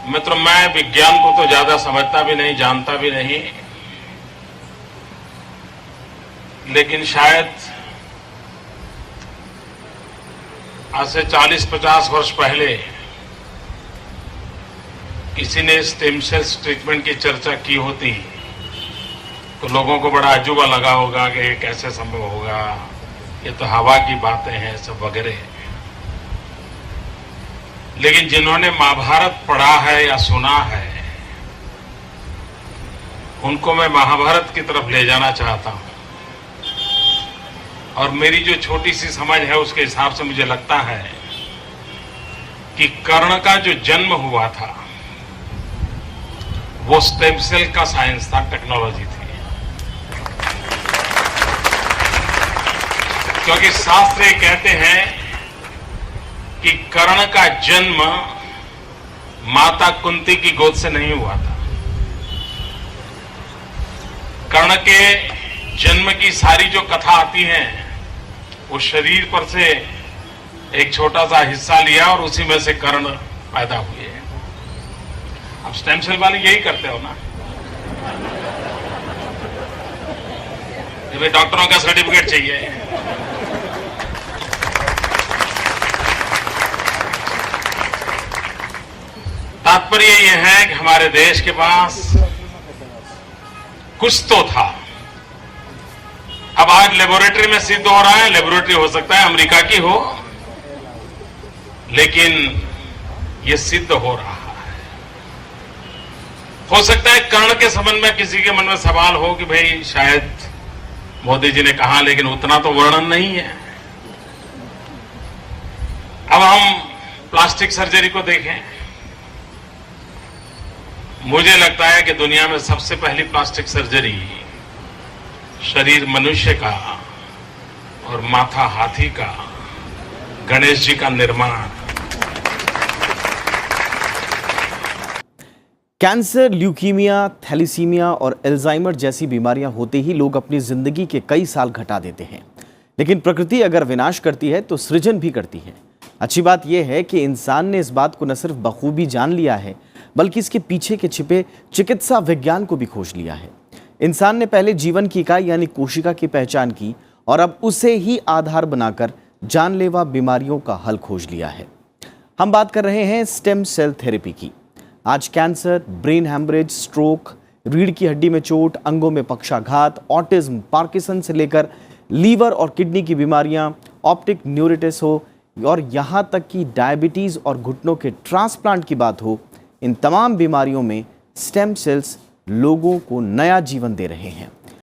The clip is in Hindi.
मित्र, मैं विज्ञान को तो ज्यादा समझता भी नहीं, जानता भी नहीं, लेकिन शायद आज से 40-50 वर्ष पहले किसी ने स्टेम सेल्स ट्रीटमेंट की चर्चा की होती तो लोगों को बड़ा अजूबा लगा होगा कि ये कैसे संभव होगा, ये तो हवा की बातें हैं सब वगैरह। लेकिन जिन्होंने महाभारत पढ़ा है या सुना है, उनको मैं महाभारत की तरफ ले जाना चाहता हूं। और मेरी जो छोटी सी समझ है उसके हिसाब से मुझे लगता है कि कर्ण का जो जन्म हुआ था वो स्टेम सेल का साइंस था, टेक्नोलॉजी थी। क्योंकि शास्त्र ये कहते हैं कि कर्ण का जन्म माता कुंती की गोद से नहीं हुआ था। कर्ण के जन्म की सारी जो कथा आती है वो शरीर पर से एक छोटा सा हिस्सा लिया और उसी में से कर्ण पैदा हुए। अब स्टेम सेल वाले यही करते हो ना, कि भाई डॉक्टरों का सर्टिफिकेट चाहिए। तात्पर्य यह है कि हमारे देश के पास कुछ तो था। अब आज लेबोरेटरी में सिद्ध हो रहा है, लेबोरेटरी हो सकता है अमेरिका की हो, लेकिन यह सिद्ध हो रहा है। हो सकता है कर्ण के संबंध में किसी के मन में सवाल हो कि भाई शायद मोदी जी ने कहा, लेकिन उतना तो वर्णन नहीं है। अब हम प्लास्टिक सर्जरी को देखें। मुझे लगता है कि दुनिया में सबसे पहली प्लास्टिक सर्जरी शरीर मनुष्य का और माथा हाथी का, गणेश जी का निर्माण। कैंसर, ल्यूकीमिया, थैलीसीमिया और अल्जाइमर जैसी बीमारियां होते ही लोग अपनी जिंदगी के कई साल घटा देते हैं। लेकिन प्रकृति अगर विनाश करती है तो सृजन भी करती है। अच्छी बात यह है कि इंसान ने इस बात को न सिर्फ बखूबी जान लिया है, बल्कि इसके पीछे के छिपे चिकित्सा विज्ञान को भी खोज लिया है। इंसान ने पहले जीवन की इकाई यानी कोशिका की पहचान की और अब उसे ही आधार बनाकर जानलेवा बीमारियों का हल खोज लिया है। हम बात कर रहे हैं स्टेम सेल थेरेपी की। आज कैंसर, ब्रेन हैमरेज, स्ट्रोक, रीढ़ की हड्डी में चोट, अंगों में पक्षाघात, ऑटिज्म, पार्किंसन से लेकर लीवर और किडनी की बीमारियां, ऑप्टिक न्यूरिटिस हो और यहां तक कि डायबिटीज और घुटनों के ट्रांसप्लांट की बात हो, इन तमाम बीमारियों में स्टेम सेल्स लोगों को नया जीवन दे रहे हैं।